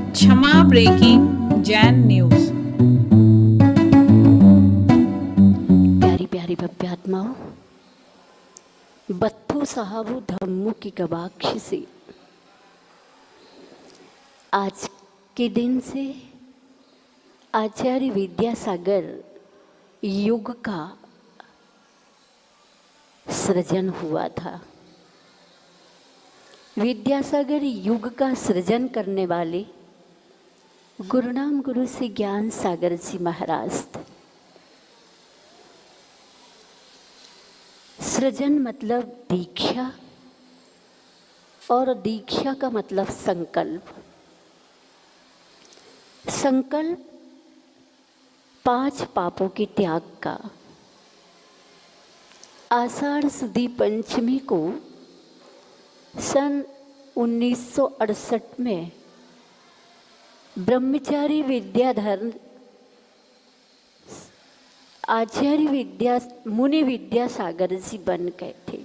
क्षमा breaking Jain news. प्यारी प्यारी भव्य आत्माओं, बत्थू साहबू धम्मू की गवाक्ष से आज के दिन से आचार्य विद्यासागर युग का सृजन हुआ था। विद्यासागर युग का सृजन करने वाले गुरुनाम गुरु श्री ज्ञान सागर जी महाराज थे। सृजन मतलब दीक्षा और दीक्षा का मतलब संकल्प। संकल्प 5 पापों के त्याग का। आषाढ़ सुदी पंचमी को सन 1968 में ब्रह्मचारी विद्याधर आचार्य मुनि विद्यासागर जी बन गए थे।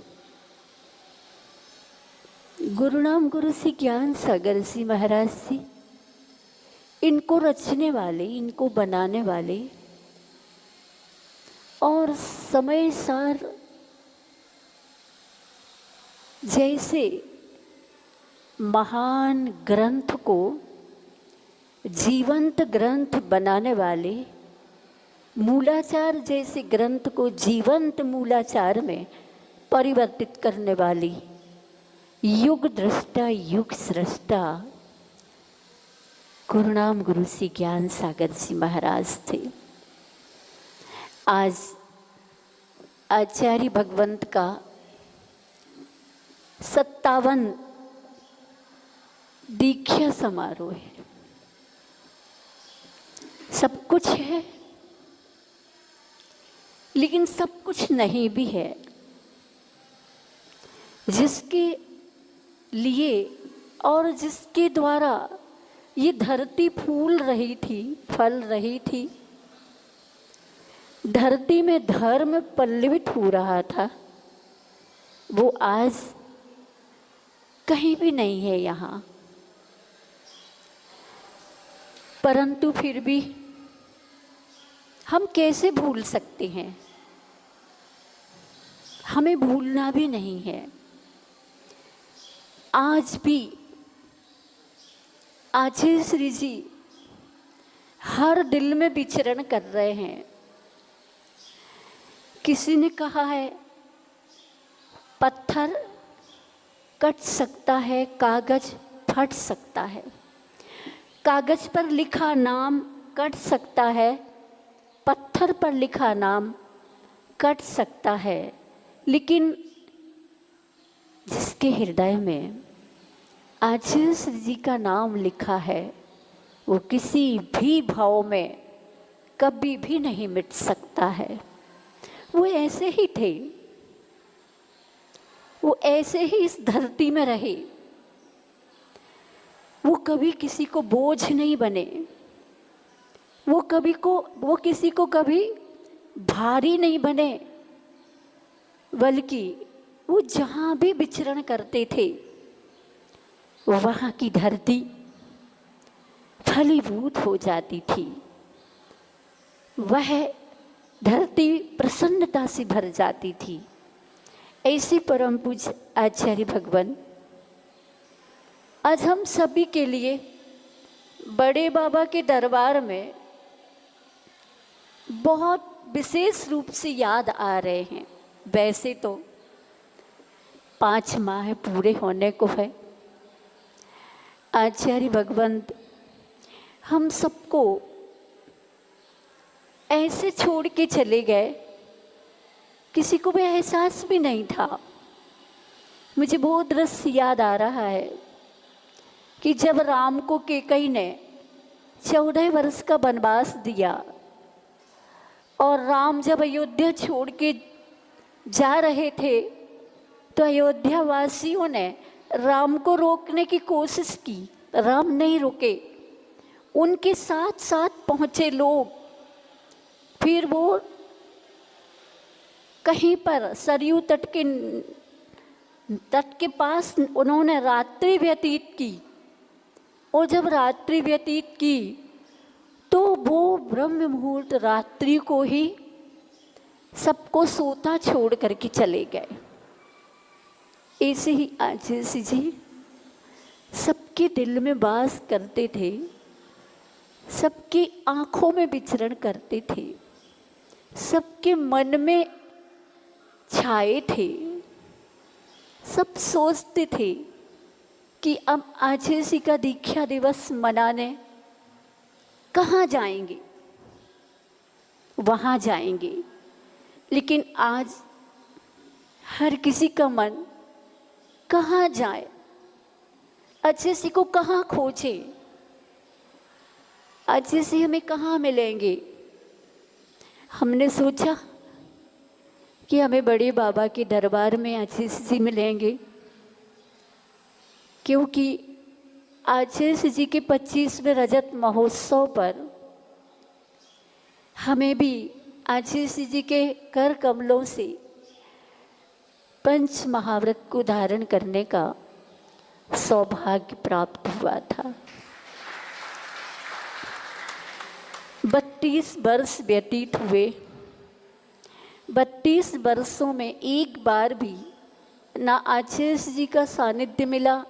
गुरुनाम गुरु श्री ज्ञान सागर जी महाराज जी इनको रचने वाले, इनको बनाने वाले और समय सार जैसे महान ग्रंथ को जीवंत ग्रंथ बनाने वाले, मूलाचार जैसे ग्रंथ को जीवंत मूलाचार में परिवर्तित करने वाली युग दृष्टा, युग सृष्टा गुरुनाम गुरु श्री ज्ञान सागर जी महाराज थे। आज आचार्य भगवंत का 57 दीक्षा समारोह है। सब कुछ है लेकिन सब कुछ नहीं भी है। जिसके लिए और जिसके द्वारा ये धरती फूल रही थी, फल रही थी, धरती में धर्म पल्लवित हो रहा था, वो आज कहीं भी नहीं है यहाँ। परंतु फिर भी हम कैसे भूल सकते हैं? हमें भूलना भी नहीं है। आज भी आचार्य श्री जी हर दिल में विचरण कर रहे हैं। किसी ने कहा है पत्थर कट सकता है, कागज फट सकता है, कागज पर लिखा नाम कट सकता है, पत्थर पर लिखा नाम कट सकता है, लेकिन जिसके हृदय में आचार्य श्री जी का नाम लिखा है वो किसी भी भाव में कभी भी नहीं मिट सकता है। वो ऐसे ही थे, वो ऐसे ही इस धरती में रहे। वो कभी किसी को बोझ नहीं बने, वो किसी को कभी भारी नहीं बने, बल्कि वो जहाँ भी विचरण करते थे वहाँ की धरती फलीभूत हो जाती थी। वह धरती प्रसन्नता से भर जाती थी। ऐसे परम पूज्य आचार्य भगवान आज हम सभी के लिए बड़े बाबा के दरबार में बहुत विशेष रूप से याद आ रहे हैं। वैसे तो 5 माह पूरे होने को है। आचार्य भगवंत हम सबको ऐसे छोड़ के चले गए, किसी को भी एहसास भी नहीं था। मुझे बहुत दृश्य याद आ रहा है कि जब राम को कैकेयी ने 14 वर्ष का वनवास दिया और राम जब अयोध्या छोड़ के जा रहे थे तो अयोध्या वासियों ने राम को रोकने की कोशिश की। राम नहीं रुके, उनके साथ साथ पहुँचे लोग। फिर वो कहीं पर सरयू तट के पास उन्होंने रात्रि व्यतीत की। और जब रात्रि व्यतीत की तो वो ब्रह्म मुहूर्त रात्रि को ही सबको सोता छोड़ करके चले गए। ऐसे ही आचार्य जी सबके दिल में वास करते थे, सबकी आंखों में विचरण करते थे, सबके मन में छाए थे। सब सोचते थे कि अब आचार्य जी का दीक्षा दिवस मनाने कहाँ जाएंगे, वहाँ जाएंगे। लेकिन आज हर किसी का मन कहाँ जाए, आचार्य जी को कहाँ खोजे, आचार्य जी हमें कहाँ मिलेंगे। हमने सोचा कि हमें बड़े बाबा के दरबार में आचार्य जी मिलेंगे, क्योंकि आचार्य जी के 25वें रजत महोत्सव पर हमें भी आचार्य जी के कर कमलों से पंच महाव्रत को धारण करने का सौभाग्य प्राप्त हुआ था। 32 वर्ष व्यतीत हुए। 32 वर्षों में एक बार भी ना आचार्य जी का सानिध्य मिला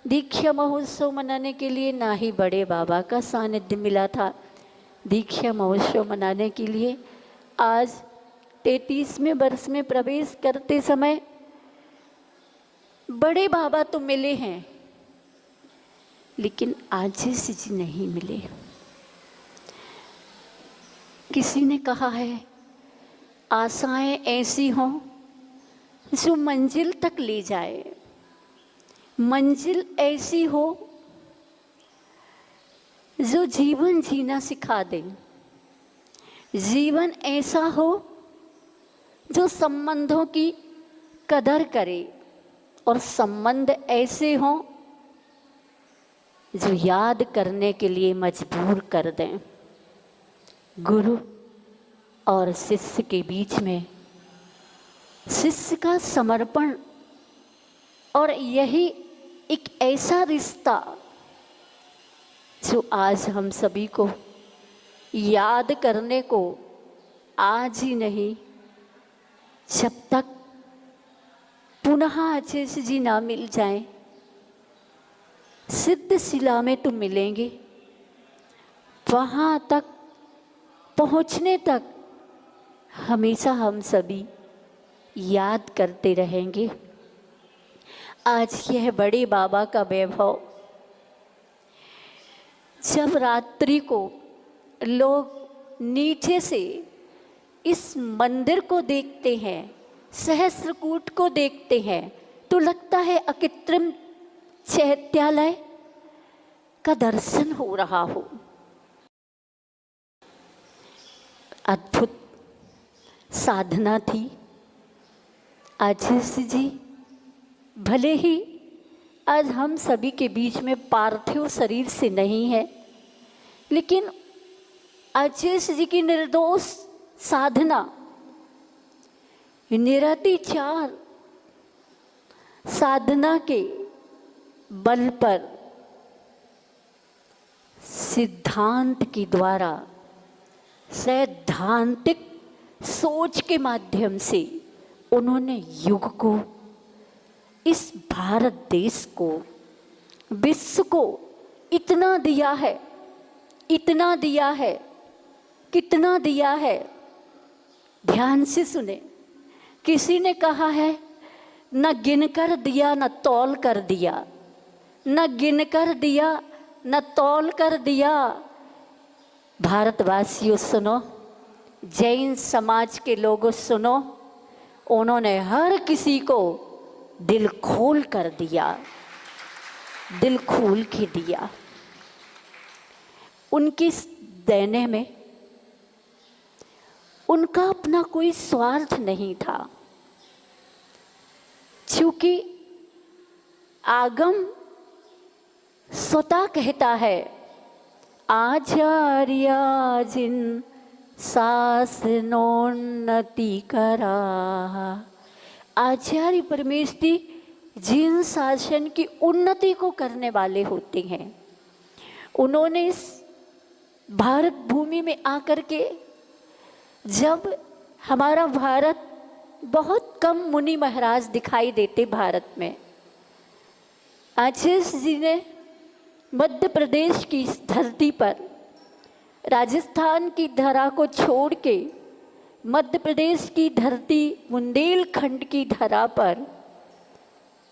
दीक्षा महोत्सव मनाने के लिए, ना ही बड़े बाबा का सानिध्य मिला था दीक्षा महोत्सव मनाने के लिए। आज 33वें वर्ष में प्रवेश करते समय बड़े बाबा तो मिले हैं, लेकिन आचार्य जी नहीं मिले। किसी ने कहा है आशाएं ऐसी हों जो मंजिल तक ले जाए, मंजिल ऐसी हो जो जीवन जीना सिखा दे, जीवन ऐसा हो जो संबंधों की कदर करे, और संबंध ऐसे हों जो याद करने के लिए मजबूर कर दें। गुरु और शिष्य के बीच में शिष्य का समर्पण, और यही एक ऐसा रिश्ता जो आज हम सभी को याद करने को आज ही नहीं, जब तक पुनः आचार्य जी ना मिल जाएं, सिद्ध शिला में तो मिलेंगे, वहाँ तक पहुँचने तक हमेशा हम सभी याद करते रहेंगे। आज यह बड़े बाबा का वैभव, जब रात्रि को लोग नीचे से इस मंदिर को देखते हैं, सहस्त्रकूट को देखते हैं, तो लगता है अकृत्रिम चैत्यालय का दर्शन हो रहा हो। अद्भुत साधना थी। आचार्य जी भले ही आज हम सभी के बीच में पार्थिव शरीर से नहीं है, लेकिन आचार्य जी की निर्दोष साधना, निरतिचार साधना के बल पर सिद्धांत के द्वारा, सैद्धांतिक सोच के माध्यम से उन्होंने युग को, इस भारत देश को, विश्व को इतना दिया है, इतना दिया है, कितना दिया है। ध्यान से सुने। किसी ने कहा है न गिन कर दिया न तौल कर दिया, न गिन कर दिया न तौल कर दिया। भारतवासियों सुनो, जैन समाज के लोगों सुनो, उन्होंने हर किसी को दिल खोल कर दिया, दिल खोल के दिया। उनकी देने में उनका अपना कोई स्वार्थ नहीं था, क्योंकि आगम स्वतः कहता है आचार्य जिन शासनोन्नति करा। आचार्य परमेष्टि जिन शासन की उन्नति को करने वाले होते हैं, उन्होंने इस भारत भूमि में आकर के, जब हमारा भारत, बहुत कम मुनि महाराज दिखाई देते भारत में, आचार्य जी ने मध्य प्रदेश की इस धरती पर राजस्थान की धरा को छोड़ के मध्य प्रदेश की धरती बुंदेलखंड की धरा पर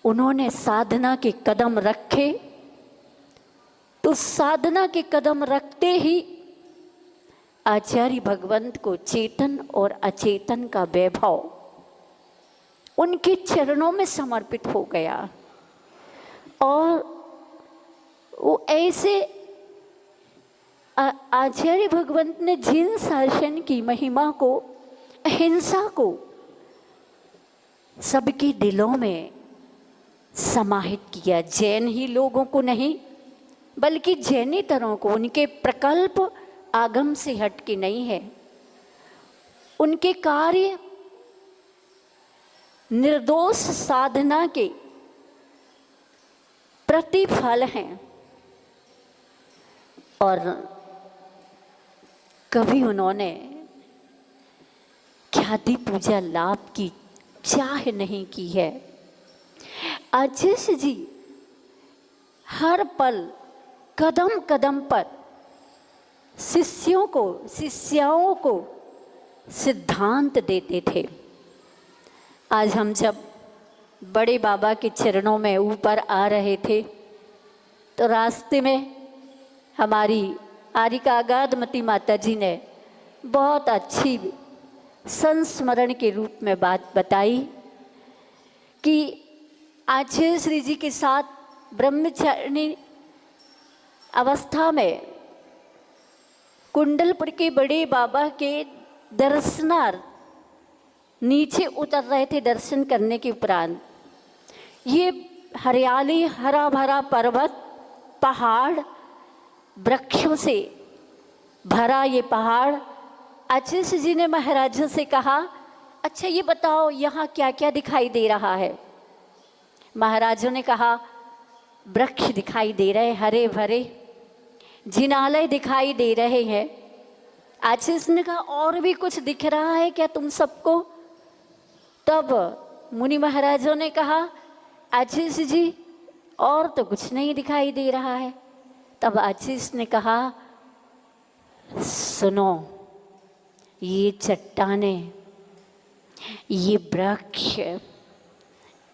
उन्होंने साधना के कदम रखे। तो साधना के कदम रखते ही आचार्य भगवंत को चेतन और अचेतन का वैभव उनके चरणों में समर्पित हो गया। और वो ऐसे आचार्य भगवंत ने जिन शासन की महिमा को, अहिंसा को सबके दिलों में समाहित किया। जैन ही लोगों को नहीं, बल्कि जैनेतरों को। उनके प्रकल्प आगम से हट के नहीं है, उनके कार्य निर्दोष साधना के प्रतिफल हैं। और कभी उन्होंने ख्याति पूजा लाभ की चाह नहीं की है। आचार्य जी हर पल, कदम कदम पर शिष्याओं को सिद्धांत देते थे। आज हम जब बड़े बाबा के चरणों में ऊपर आ रहे थे तो रास्ते में हमारी आरिका अगाधमती माता जी ने बहुत अच्छी संस्मरण के रूप में बात बताई कि आचार्य श्री जी के साथ ब्रह्मचारिणी अवस्था में कुंडलपुर के बड़े बाबा के दर्शनार्थ नीचे उतर रहे थे। दर्शन करने के उपरांत ये हरियाली, हरा भरा पर्वत, पहाड़, वृक्षों से भरा ये पहाड़। आचार्य जी ने महाराजों से कहा, अच्छा ये बताओ यहाँ क्या क्या दिखाई दे रहा है। महाराजों ने कहा, वृक्ष दिखाई दे रहे हरे भरे, जिनालय दिखाई दे रहे हैं। आचार्य ने कहा, और भी कुछ दिख रहा है क्या तुम सबको? तब मुनि महाराजों ने कहा, आचार्य जी और तो कुछ नहीं दिखाई दे रहा है। तब आचार्य ने कहा, सुनो, ये चट्टानें, ये वृक्ष,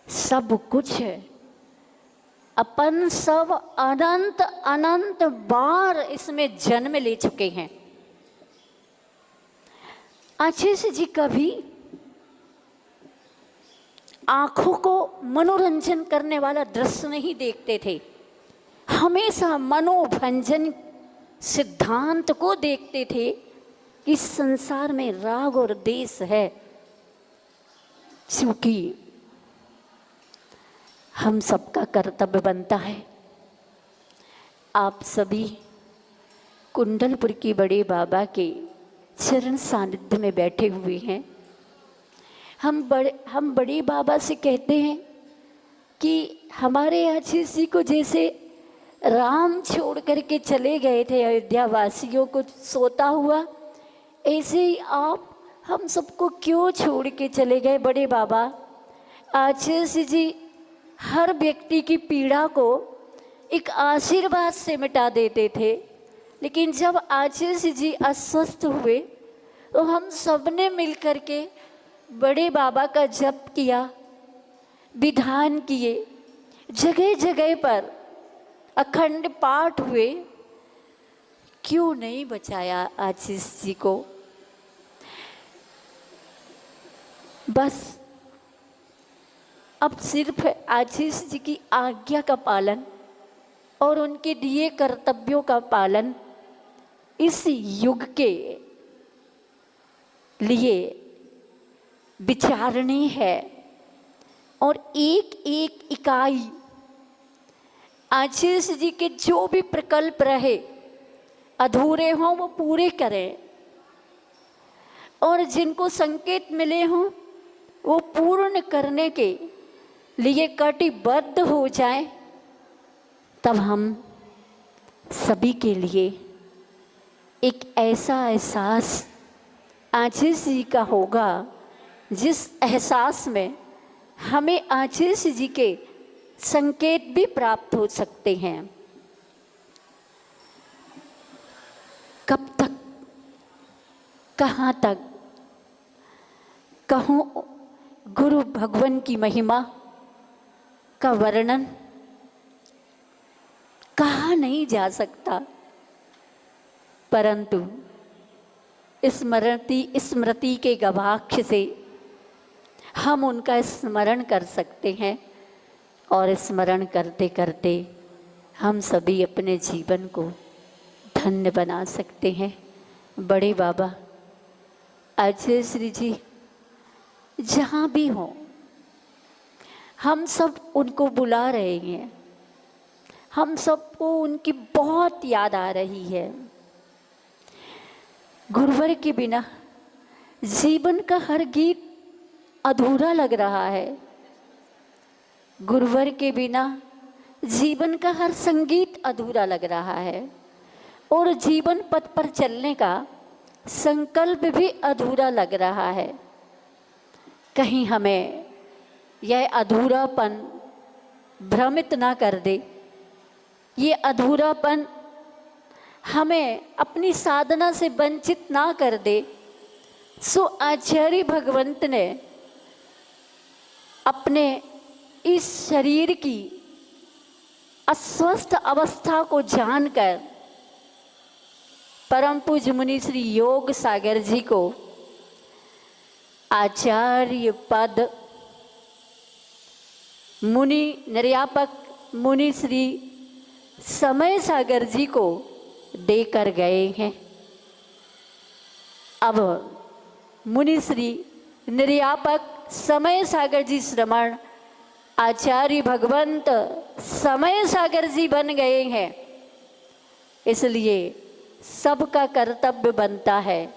सब कुछ अपन सब अनंत अनंत बार इसमें जन्म ले चुके हैं। आचार्य जी कभी आंखों को मनोरंजन करने वाला दृश्य नहीं देखते थे, हमेशा मनोभंजन सिद्धांत को देखते थे कि संसार में राग और द्वेष है। क्योंकि हम सबका कर्तव्य बनता है, आप सभी कुंडलपुर के बड़े बाबा के चरण सानिध्य में बैठे हुए हैं। हम बड़े बाबा से कहते हैं कि हमारे आचार्य जी को जैसे राम छोड़ करके चले गए थे अयोध्या वासियों को सोता हुआ, ऐसे ही आप हम सबको क्यों छोड़ के चले गए बड़े बाबा? आचार्य जी हर व्यक्ति की पीड़ा को एक आशीर्वाद से मिटा देते थे, लेकिन जब आचार्य जी अस्वस्थ हुए तो हम सब ने मिल कर के बड़े बाबा का जप किया, विधान किए, जगह जगह पर अखंड पाठ हुए। क्यों नहीं बचाया आचार्य जी को? बस अब सिर्फ आचार्य जी की आज्ञा का पालन और उनके दिए कर्तव्यों का पालन इस युग के लिए विचारणी है। और एक एक इकाई आचार्य जी के जो भी प्रकल्प रहे अधूरे हों वो पूरे करें, और जिनको संकेत मिले हों वो पूर्ण करने के लिए कटिबद्ध हो जाएं। तब हम सभी के लिए एक ऐसा एहसास आशीष जी का होगा जिस एहसास में हमें आशीष जी के संकेत भी प्राप्त हो सकते हैं। कब तक, कहाँ तक कहूँ गुरु भगवान की महिमा का वर्णन कहा नहीं जा सकता, परंतु स्मृति के गवाक्ष से हम उनका स्मरण कर सकते हैं और स्मरण करते करते हम सभी अपने जीवन को धन्य बना सकते हैं। बड़े बाबा अजय श्री जी जहाँ भी हों, हम सब उनको बुला रहे हैं, हम सबको उनकी बहुत याद आ रही है। गुरुवर के बिना जीवन का हर गीत अधूरा लग रहा है। गुरुवर के बिना जीवन का हर संगीत अधूरा लग रहा है और जीवन पथ पर चलने का संकल्प भी अधूरा लग रहा है। कहीं हमें यह अधूरापन भ्रमित ना कर दे, ये अधूरापन हमें अपनी साधना से वंचित ना कर दे। सो आचार्य भगवंत ने अपने इस शरीर की अस्वस्थ अवस्था को जानकर परम पूज्य मुनि श्री योग सागर जी को आचार्य पद मुनि निर्यापक मुनि श्री समय सागर जी को देकर गए हैं। अब मुनि श्री निर्यापक समय सागर जी श्रमण आचार्य भगवंत समय सागर जी बन गए हैं। इसलिए सबका कर्तव्य बनता है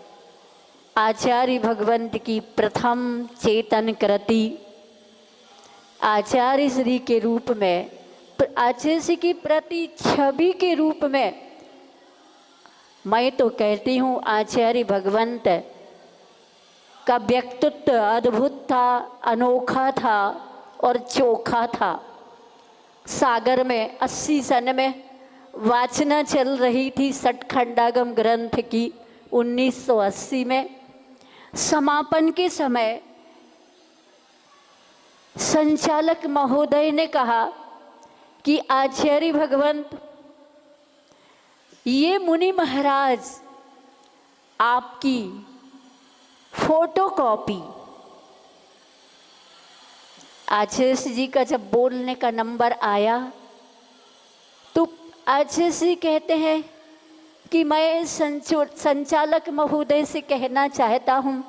आचार्य भगवंत की प्रथम चेतन कृति आचार्य श्री के रूप में, आचार्य श्री की प्रति छवि के रूप में मैं तो कहती हूँ आचार्य भगवंत का व्यक्तित्व अद्भुत था, अनोखा था और चोखा था। सागर में 80 सन में वाचना चल रही थी सठखंडागम ग्रंथ की। 1980 में समापन के समय संचालक महोदय ने कहा कि आचार्य भगवंत, ये मुनि महाराज आपकी फोटोकॉपी। आचार्य जी का जब बोलने का नंबर आया तो आचार्य जी कहते हैं कि मैं संचालक महोदय से कहना चाहता हूँ,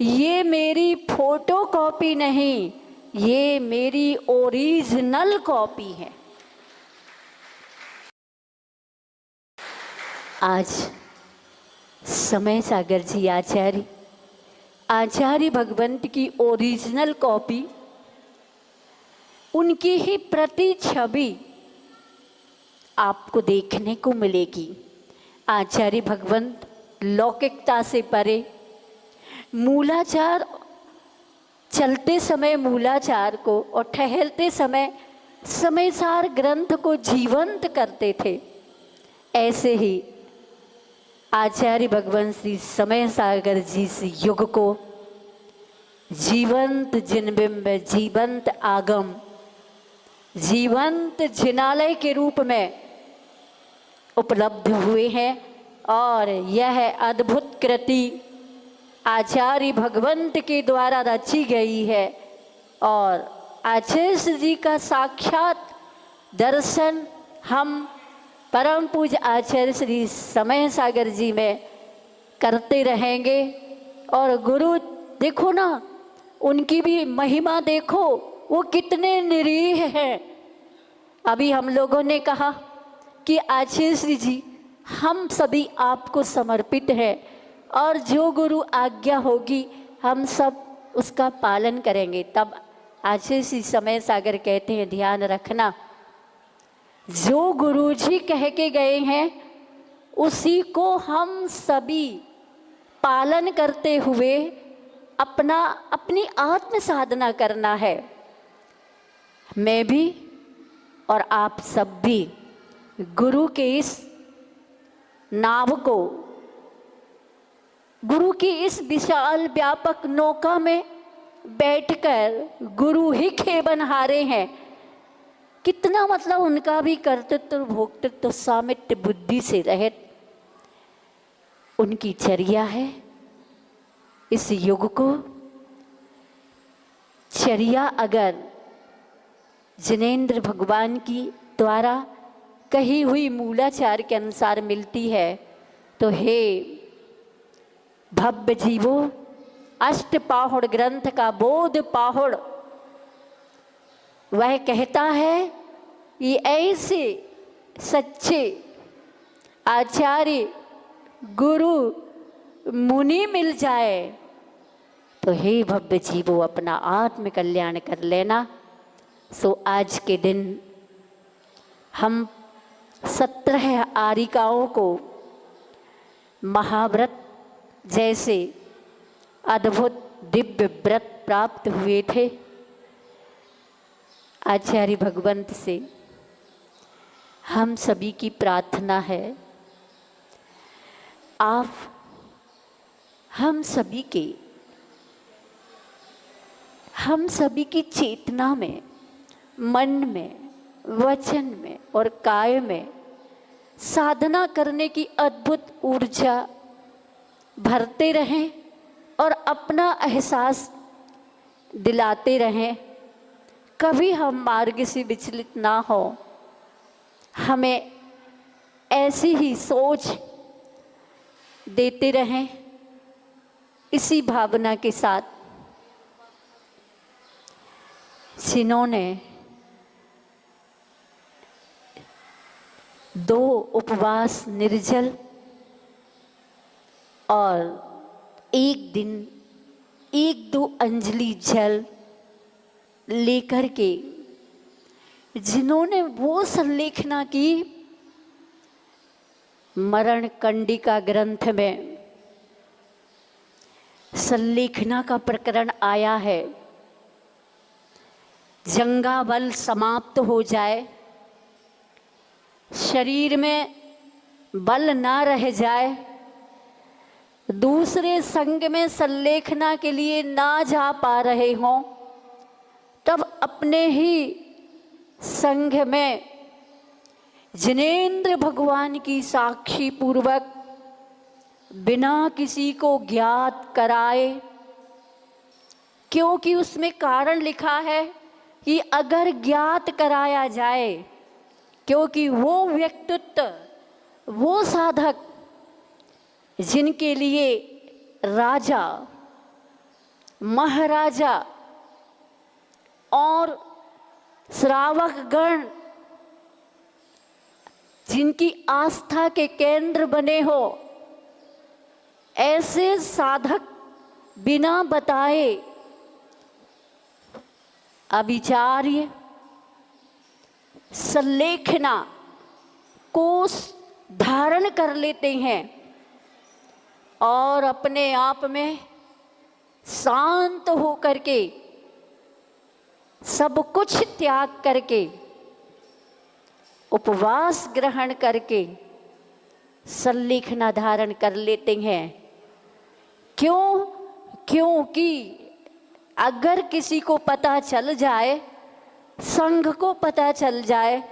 ये मेरी फोटोकॉपी नहीं, ये मेरी ओरिजिनल कॉपी है। आज समय सागर जी आचार्य भगवंत की ओरिजिनल कॉपी, उनकी ही प्रति छवि आपको देखने को मिलेगी। आचार्य भगवंत लौकिकता से परे, मूलाचार चलते समय मूलाचार को और ठहरते समय समयसार ग्रंथ को जीवंत करते थे। ऐसे ही आचार्य भगवंत श्री समय सागर जी इस युग को जीवंत जिनबिंब, जीवंत आगम, जीवंत जिनालय के रूप में उपलब्ध हुए हैं और यह अद्भुत कृति आचार्य भगवंत के द्वारा रची गई है और आचार्य जी का साक्षात दर्शन हम परम पूज्य आचार्य श्री समय सागर जी में करते रहेंगे। और गुरु देखो ना, उनकी भी महिमा देखो, वो कितने निरीह हैं। अभी हम लोगों ने कहा कि आचार्य श्री जी हम सभी आपको समर्पित हैं और जो गुरु आज्ञा होगी हम सब उसका पालन करेंगे। तब आचार्य श्री समय सागर कहते हैं, ध्यान रखना, जो गुरुजी कह के गए हैं उसी को हम सभी पालन करते हुए अपनी आत्म साधना करना है। मैं भी और आप सब भी गुरु के इस नाव को, गुरु की इस विशाल व्यापक नौका में बैठकर गुरु ही खेबनहारे हैं। कितना मतलब उनका भी कर्तृत्व भोक्तृत्व सामित्य बुद्धि से रहित उनकी चर्या है। इस युग को चर्या अगर जिनेंद्र भगवान की द्वारा कही हुई मूलाचार के अनुसार मिलती है तो हे भव्य जीवो, अष्ट पाहुड़ ग्रंथ का बोध पाहुड़ वह कहता है कि ऐसे सच्चे आचार्य गुरु मुनि मिल जाए तो हे भव्य जीवो अपना आत्म कल्याण कर लेना। सो आज के दिन हम 17 आरिकाओं को महाव्रत जैसे अद्भुत दिव्य व्रत प्राप्त हुए थे। आचार्य भगवंत से हम सभी की प्रार्थना है, आप हम सभी की चेतना में, मन में, वचन में और काय में साधना करने की अद्भुत ऊर्जा भरते रहें और अपना एहसास दिलाते रहें। कभी हम मार्ग से विचलित ना हो, हमें ऐसी ही सोच देते रहें। इसी भावना के साथ जिन्होंने 2 उपवास निर्जल और 1 दिन 1-2 अंजलि जल लेकर के जिन्होंने वो संलेखना की, मरण कंडिका ग्रंथ में संलेखना का प्रकरण आया है। जंगा बल समाप्त हो जाए, शरीर में बल ना रह जाए, दूसरे संग में संलेखना के लिए ना जा पा रहे हों, तब अपने ही संघ में जिनेंद्र भगवान की साक्षी पूर्वक बिना किसी को ज्ञात कराए, क्योंकि उसमें कारण लिखा है कि अगर ज्ञात कराया जाए, क्योंकि वो व्यक्तित्व, वो साधक जिनके लिए राजा, महाराजा और श्रावक गण जिनकी आस्था के केंद्र बने हो, ऐसे साधक बिना बताए अविचार्य संलेखना कोष धारण कर लेते हैं और अपने आप में शांत होकर के सब कुछ त्याग करके उपवास ग्रहण करके संलेखना धारण कर लेते हैं। क्यों? क्योंकि अगर किसी को पता चल जाए, संघ को पता चल जाए,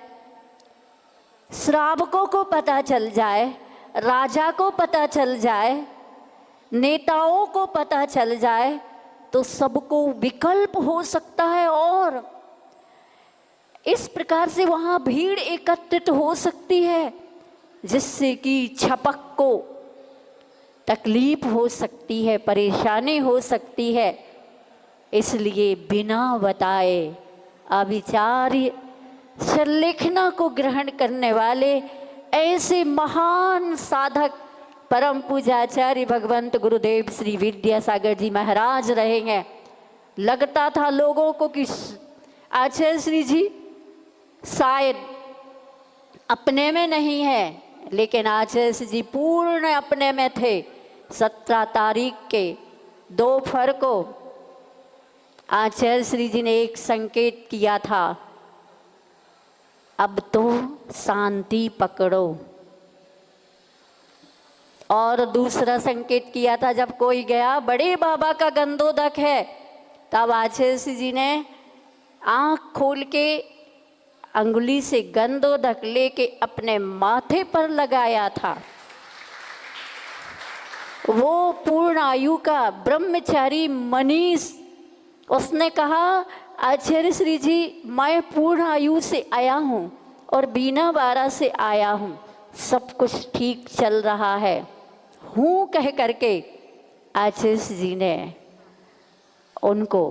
श्रावकों को पता चल जाए, राजा को पता चल जाए, नेताओं को पता चल जाए, तो सबको विकल्प हो सकता है और इस प्रकार से वहाँ भीड़ एकत्रित हो सकती है, जिससे कि छपक को तकलीफ हो सकती है, परेशानी हो सकती है। इसलिए बिना बताए अविचार्य संलेखना को ग्रहण करने वाले ऐसे महान साधक परम पूज्याचार्य भगवंत गुरुदेव श्री विद्यासागर जी महाराज रहे हैं। लगता था लोगों को कि आचार्य श्री जी शायद अपने में नहीं है, लेकिन आचार्य जी पूर्ण अपने में थे। 17 तारीख के दोपहर को आचार्य श्री जी ने एक संकेत किया था, अब तो शांति पकड़ो। और दूसरा संकेत किया था, जब कोई गया बड़े बाबा का गंदोदक है, तब आचार्य जी ने आंख खोल के अंगुली से गंदोदक लेके अपने माथे पर लगाया था। वो पूर्ण आयु का ब्रह्मचारी मनीष, उसने कहा आचार्य श्री जी मैं पूर्ण आयु से आया हूँ और बीना बारा से आया हूँ, सब कुछ ठीक चल रहा है हूँ कह करके आचार्य जी ने उनको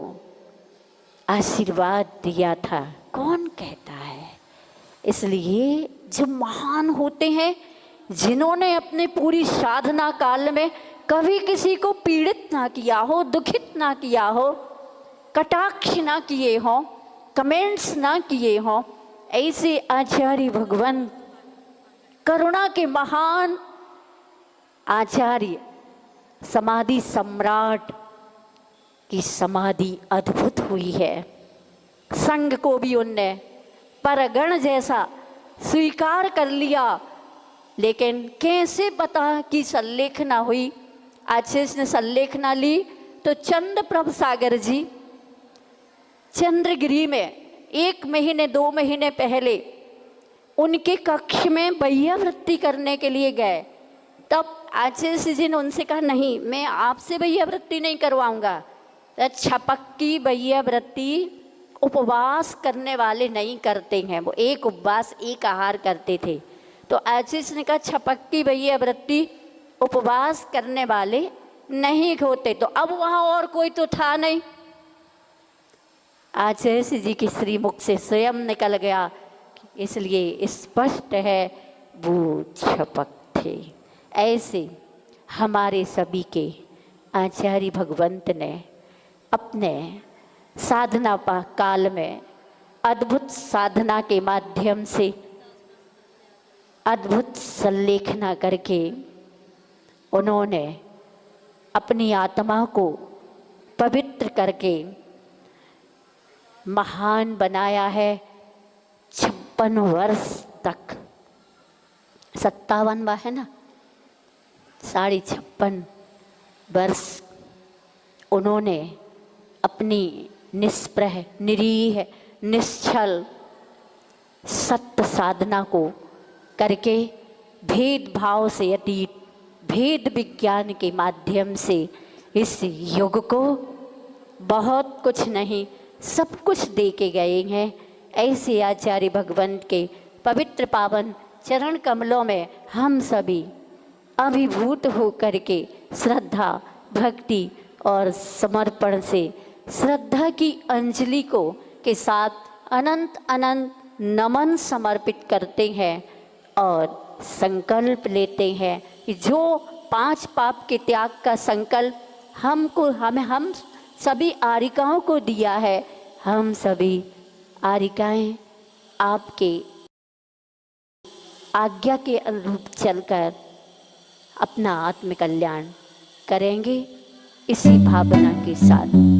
आशीर्वाद दिया था। कौन कहता है? इसलिए जो महान होते हैं, जिन्होंने अपने पूरी साधना काल में कभी किसी को पीड़ित ना किया हो, दुखित ना किया हो, कटाक्ष ना किए हों, कमेंट्स ना किए हों, ऐसे आचार्य भगवान करुणा के महान आचार्य, समाधि सम्राट की समाधि अद्भुत हुई है। संघ को भी उनने परगण जैसा स्वीकार कर लिया, लेकिन कैसे पता कि संलेखना हुई? आचार्य ने संलेखना ली तो चंद्र प्रभ सागर जी चंद्रगिरी में 1 महीने 2 महीने पहले उनके कक्ष में वैयावृत्ति करने के लिए गए। तब आचार्य जी ने उनसे कहा, नहीं मैं आपसे वैयावृत्ति नहीं करवाऊंगा। छपक्की वैयावृत्ति उपवास करने वाले नहीं करते हैं, वो एक उपवास एक आहार करते थे। तो आचार्य ने कहा छपक्की वैयावृत्ति उपवास करने वाले नहीं होते। तो अब वहाँ और कोई तो था नहीं। आचार्य जी के श्रीमुख से स्वयं निकल गया, इसलिए स्पष्ट है वो छपक थे। ऐसे हमारे सभी के आचार्य भगवंत ने अपने साधना काल में अद्भुत साधना के माध्यम से अद्भुत संलेखना करके उन्होंने अपनी आत्मा को पवित्र करके महान बनाया है। 56 वर्ष तक, 57वां है ना, 56.5 वर्ष उन्होंने अपनी निष्प्रह, निरीह, निश्चल सत्य साधना को करके भेदभाव से अतीत, भेद विज्ञान के माध्यम से इस युग को बहुत कुछ नहीं सब कुछ दे के गए हैं। ऐसे आचार्य भगवंत के पवित्र पावन चरण कमलों में हम सभी अभिभूत हो करके श्रद्धा, भक्ति और समर्पण से श्रद्धा की अंजलि को के साथ अनंत अनंत नमन समर्पित करते हैं और संकल्प लेते हैं कि जो 5 पाप के त्याग का संकल्प हम सभी आरिकाओं को दिया है, हम सभी आरिकाएं आपके आज्ञा के अनुरूप चलकर अपना आत्म कल्याण करेंगे, इसी भावना के साथ।